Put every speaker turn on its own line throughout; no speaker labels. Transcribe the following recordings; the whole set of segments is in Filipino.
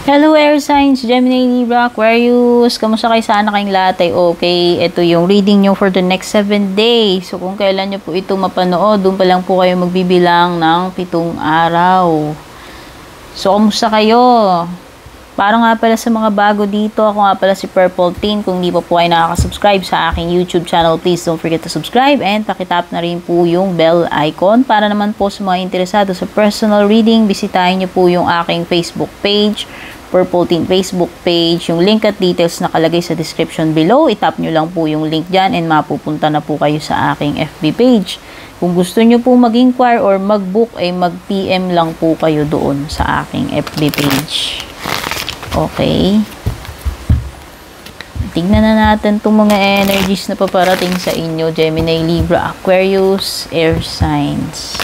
Hello Air Signs, Gemini, Libra, Aquarius. Kamusta kayo? Sana kayong lahat ay okay. Ito yung reading nyo for the next 7 days. So kung kailan nyo po ito mapanood, doon pa lang po kayo magbibilang ng 7 araw. So kamusta kayo? Para nga pala sa mga bago dito, ako nga pala si Purple Teen. Kung di pa po kayo nakaka-subscribe sa aking YouTube channel, please don't forget to subscribe and pakitap na rin po yung bell icon. Para naman po sa mga interesado sa personal reading, bisitahin nyo po yung aking Facebook page, Purple Teen Facebook page. Yung link at details nakalagay sa description below. Itap nyo lang po yung link dyan and mapupunta na po kayo sa aking FB page. Kung gusto nyo po mag-inquire or mag-book, ay mag-PM lang po kayo doon sa aking FB page. Okay. Tignan na natin itong mga energies na paparating sa inyo, Gemini, Libra, Aquarius, Air Signs.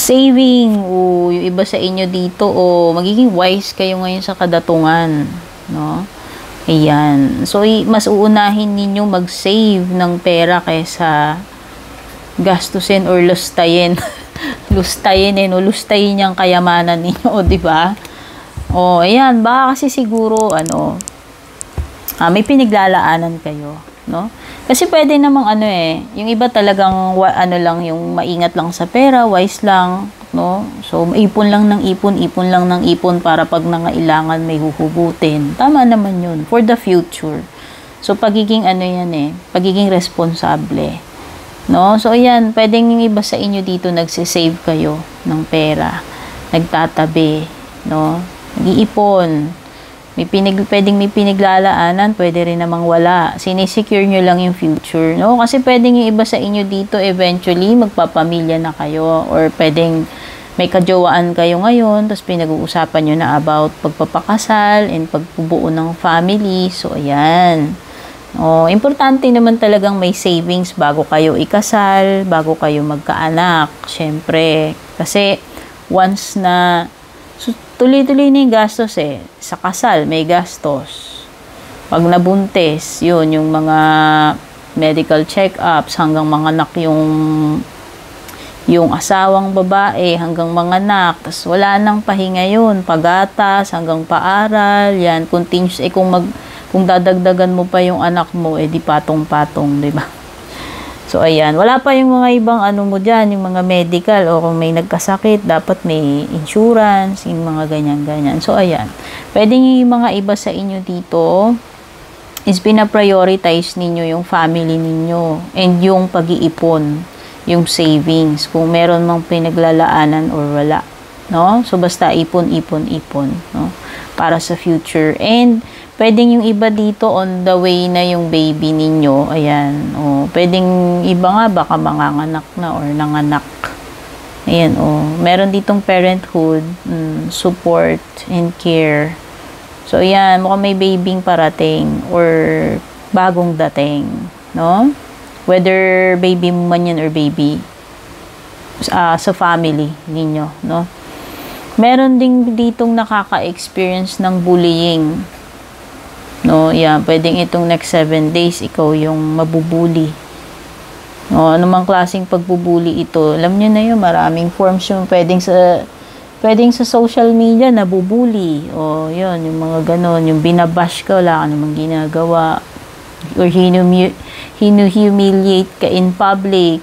Saving, yung iba sa inyo dito, magiging wise kayo ngayon sa kadatungan, no? Ayan. So, mas uunahin ninyo mag-save ng pera kaysa gastusin or lustayin. Lustayin lustayin yung kayamanan ninyo, di ba? Ayan. Baka kasi siguro, may pinaglalaanan kayo, no? Kasi pwede namang yung iba talagang lang yung maingat lang sa pera, wise lang, no? So ipon lang ng ipon para pag nangailangan may huhugutin. Tama naman 'yun for the future. So pagiging pagiging responsable, no? So ayan, pwedeng yung iba sa inyo dito nagse-save kayo ng pera, nagtatabi, no? Nag-iipon. Pwedeng may pinaglalaanan, pwede rin namang wala. Sinisecure nyo lang yung future, no? Kasi pwedeng yung iba sa inyo dito, eventually, magpapamilya na kayo. Or pwedeng may kajowaan kayo ngayon, tapos pinag-uusapan nyo na about pagpapakasal and pagbubuo ng family. So, ayan. Importante naman talagang may savings bago kayo ikasal, bago kayo magkaanak. Syempre, kasi once na tuloy-tuloy na yung gastos sa kasal, may gastos. Pag nabuntis, yun, yung mga medical check-ups, hanggang manganak yung asawang babae, hanggang manganak. Tapos wala nang pahinga yun. Pagatas, hanggang paaral, yan, continuous. Kung dadagdagan mo pa yung anak mo, di patong-patong, di ba? So, ayan. Wala pa yung mga ibang mo dyan, yung mga medical, o kung may nagkasakit, dapat may insurance, yung mga ganyan-ganyan. So, ayan. Pwede yung mga iba sa inyo dito is pina-prioritize ninyo yung family ninyo and yung pag-iipon, yung savings, kung meron mang pinaglalaanan or wala. No? So, basta ipon, no? Para sa future. And, pwedeng yung iba dito on the way na yung baby ninyo. Ayan. Pwedeng iba nga baka manganganak na or nanganak. Ayan. Meron ditong parenthood, support and care. So, ayan. Mukhang may babing parating or bagong dating. No? Whether baby mo man yan or baby sa family ninyo. No? Meron din ditong nakaka-experience ng bullying. No, yeah, pwedeng itong next 7 days ikaw yung mabubuli. No, anumang klaseng pagbubuli ito. Alam niyo na yun, maraming forms yung pwedeng sa social media nabubuli. Yun, yung mga ganon, yung binabash ka, wala ka namang ginagawa. Or humiliate ka in public.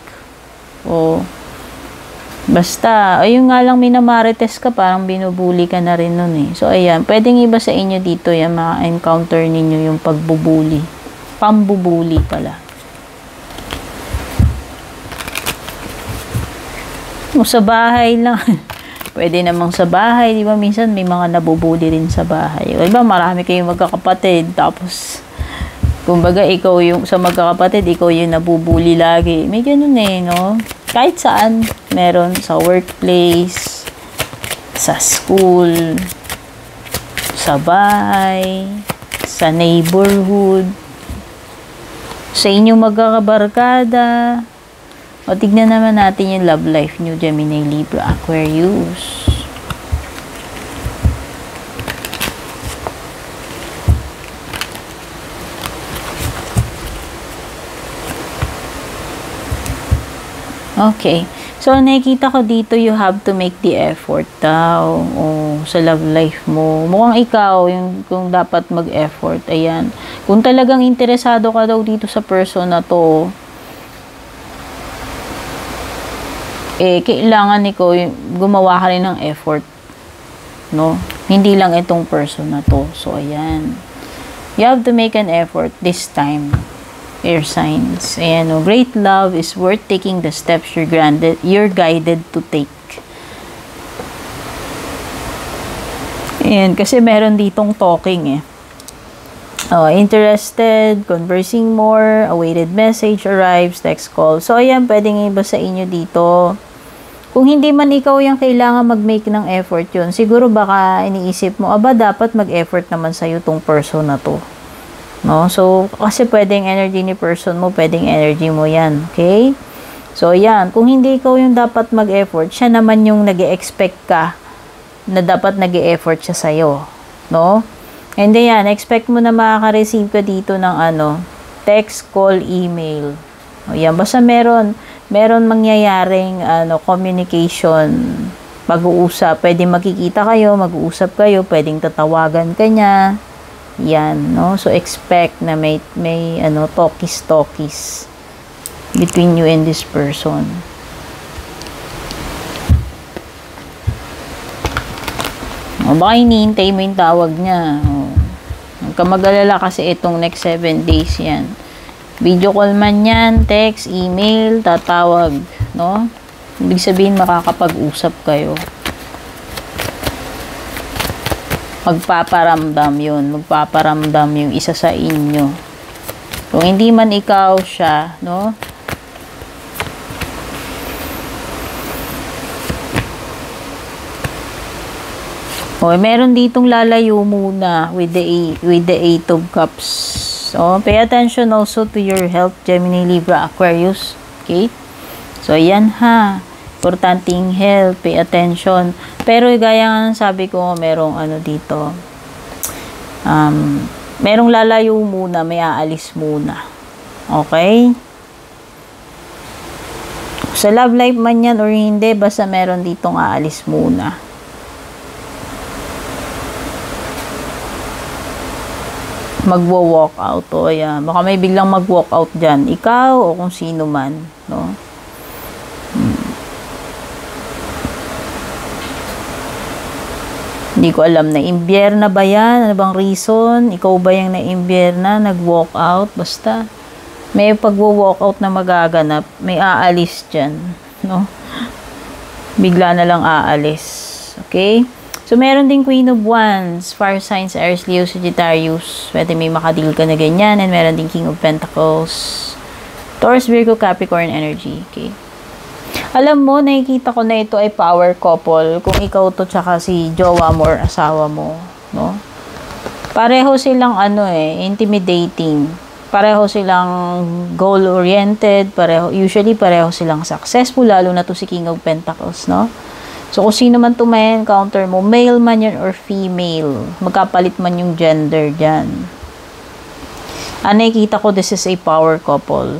Basta, ayun nga lang minamarites ka, parang binubuli ka na rin nun So, ayan, pwedeng iba sa inyo dito, yan, ma-encounter ninyo yung pagbubuli. Pambubuli pala. Sa bahay lang. Pwede namang sa bahay, di ba? Minsan may mga nabubuli rin sa bahay. Di ba, marami kayong magkakapatid, tapos, kumbaga, ikaw yung, sa magkakapatid, ikaw yung nabubuli lagi. May ganun no? Kahit saan, meron sa workplace, sa school, sa bahay, sa neighborhood, sa inyong magkakabarkada. Tignan naman natin yung love life nyo, Gemini, Libra, Aquarius. Okay. So, nakikita ko dito, you have to make the effort daw. O, sa love life mo. Mukhang ikaw, yung kung dapat mag-effort. Ayan. Kung talagang interesado ka daw dito sa person na to, kailangan ikaw gumawa ka rin ng effort. No? Hindi lang itong person na to. So, ayan. You have to make an effort this time. Air signs. Ayan, no? Great love is worth taking the steps you're guided to take. Ayan, kasi meron ditong talking eh. Oh, interested, conversing more, awaited message arrives, text call. So, ayan, pwedeng iba sa inyo dito. Kung hindi man ikaw yung kailangan mag-make ng effort yun, siguro baka iniisip mo, aba, dapat mag-effort naman sa'yo tong person na to. No? So, kasi pwedeng energy ni person mo, pwedeng energy mo yan. Okay? So, yan. Kung hindi ikaw yung dapat mag-effort, siya naman yung nag-e-expect ka na dapat nag-e-effort siya sa'yo. No? And then yan, expect mo na makaka-receive ka dito ng text, call, email. O yan, basta meron mangyayaring communication, pag-uusap. Pwedeng makikita kayo, mag-uusap kayo, pwedeng tatawagan ka niya. Yan, no? So, expect na may talkies between you and this person. O, baka hinihintay mo yung tawag niya. O, huwag ka mag-alala kasi itong next 7 days yan. Video call man yan, text, email, tatawag, no? Ibig sabihin, makakapag-usap kayo. Magpaparamdam yung isa sa inyo. Kung hindi man ikaw siya, no? O, meron ditong lalayo muna with the 8 of Cups. So, pay attention also to your health, Gemini, Libra, Aquarius. Okay? So, ayan ha. Importanteng health, pay attention. Pero gaya nga sabi ko, merong dito. Merong lalayo muna, may aalis muna. Okay? Sa love life man yan or hindi, basta meron ditong aalis muna. Magwo-walk out. O, ayan. Baka may biglang mag-walk out dyan. Ikaw o kung sino man. No? Hindi ko alam na imbierna ba yan? Ano bang reason? Ikaw ba yung na-imbierna? Nag-walk out? Basta. May pag-walk out na magaganap. May aalis dyan. No? Bigla na lang aalis. Okay? So, meron din Queen of Wands, Fire Signs, Aries, Leo, Sagittarius. Pwede may makadil ka na ganyan. And meron din King of Pentacles, Taurus, Virgo, Capricorn energy. Okay. Alam mo, nakikita ko na ito ay power couple. Kung ikaw to tsaka si jowa mo or asawa mo. No? Pareho silang intimidating. Pareho silang goal-oriented. Usually, pareho silang successful. Lalo na to si King of Pentacles. No? So, kung sino man ito may encounter mo, male man yan or female, magkapalit man yung gender dyan. Nakikita ko, this is a power couple.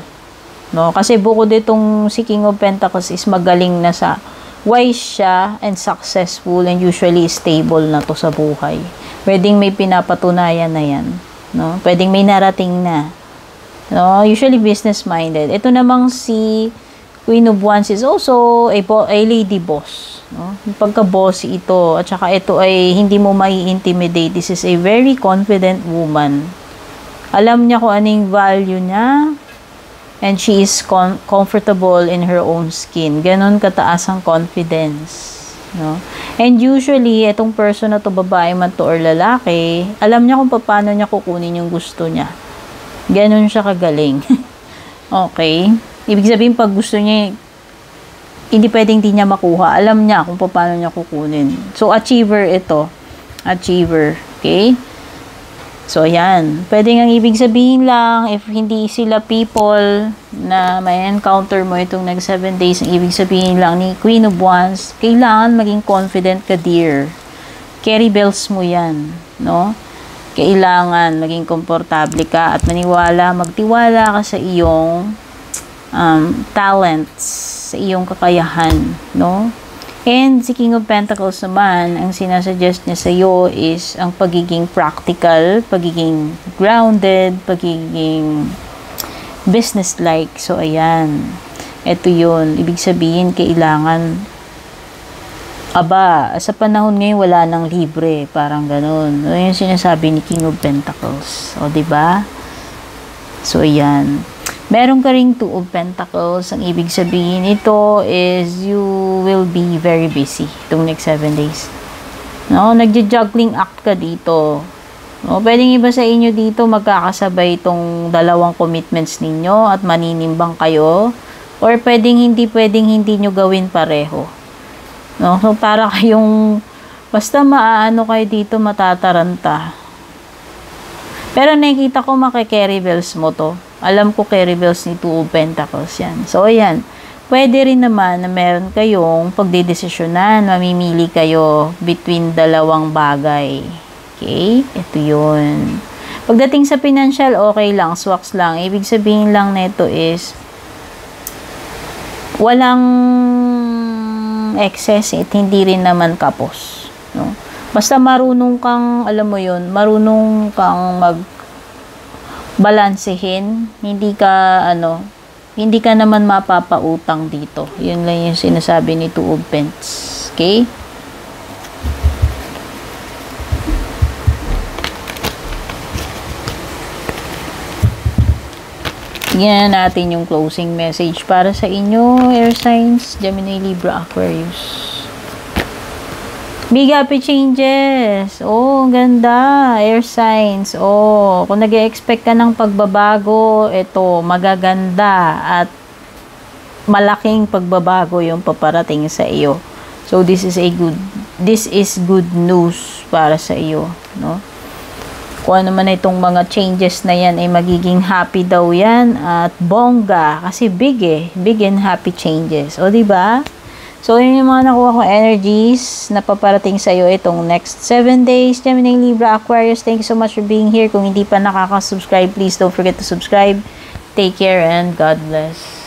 No? Kasi bukod itong si King of Pentacles is magaling na sa wise siya and successful and usually stable na to sa buhay. Pwedeng may pinapatunayan na yan. No? Pwedeng may narating na. No? Usually business-minded. Ito namang si Queen of Wands is also a lady boss. No? Pagka-bossy ito. At saka ito ay hindi mo mai-intimidate. This is a very confident woman. Alam niya kung anong value niya. And she is comfortable in her own skin. Ganon kataas ang confidence. No? And usually, itong person na to, babae man to or lalaki, alam niya kung paano niya kukunin yung gusto niya. Ganon siya kagaling. Okay? Ibig sabihin, pag gusto niya, hindi pwedeng di niya makuha. Alam niya kung paano niya kukunin. So, achiever ito. Achiever. Okay? So, ayan. Pwede nga ibig sabihin lang, if hindi sila people na may encounter mo itong next 7 days, ang ibig sabihin lang ni Queen of Wands, kailangan maging confident ka, dear. Carry bells mo yan. No? Kailangan maging komportable ka at magtiwala ka sa iyong talents, sa iyong kakayahan, no? And si King of Pentacles naman, ang sinasuggest niya sa iyo is ang pagiging practical, pagiging grounded, pagiging business-like. So, ayan. Ito yun. Ibig sabihin, kailangan, sa panahon ngayon, wala nang libre. Parang ganun. Yung sinasabi ni King of Pentacles. O, diba? So, ayan. Meron ka ring Two of Pentacles. Ang ibig sabihin ito is you will be very busy itong next 7 days. No? Nagja-juggling act ka dito. No? Pwedeng iba sa inyo dito magkakasabay itong dalawang commitments ninyo at maninimbang kayo. Or pwedeng hindi nyo gawin pareho. No? So, para kayong basta maaano kayo dito, matataranta. Pero nakikita ko maki-carry bells mo to. Alam ko carry bells ni Two of Pentacles yan. So, ayan. Pwede rin naman na meron kayong pagdedesisyonan, mamimili kayo between dalawang bagay. Okay? Ito yun. Pagdating sa financial, okay lang. Swax lang. Ibig sabihin lang nito is walang excess at hindi rin naman kapos. No? Basta marunong kang, alam mo yun, marunong kang balansehin, hindi ka naman mapapautang dito. Yun lang yung sinasabi ni Two of Pentacles. Okay? Tingnan natin yung closing message para sa inyo, air signs, Gemini, Libra, Aquarius. Big happy changes. Oh, ganda. Air signs. Oh, kung nag-expect ka ng pagbabago, ito, magaganda at malaking pagbabago yung paparating sa iyo. So, this is good news para sa iyo, no? Kung ano man itong mga changes na yan ay magiging happy daw yan at bongga kasi big and happy changes. O, diba? So, yun yung mga nakuha kong energies na paparating sa iyo itong next 7 days. Gemini, Libra, Aquarius, thank you so much for being here. Kung hindi pa nakaka-subscribe, please don't forget to subscribe. Take care and God bless.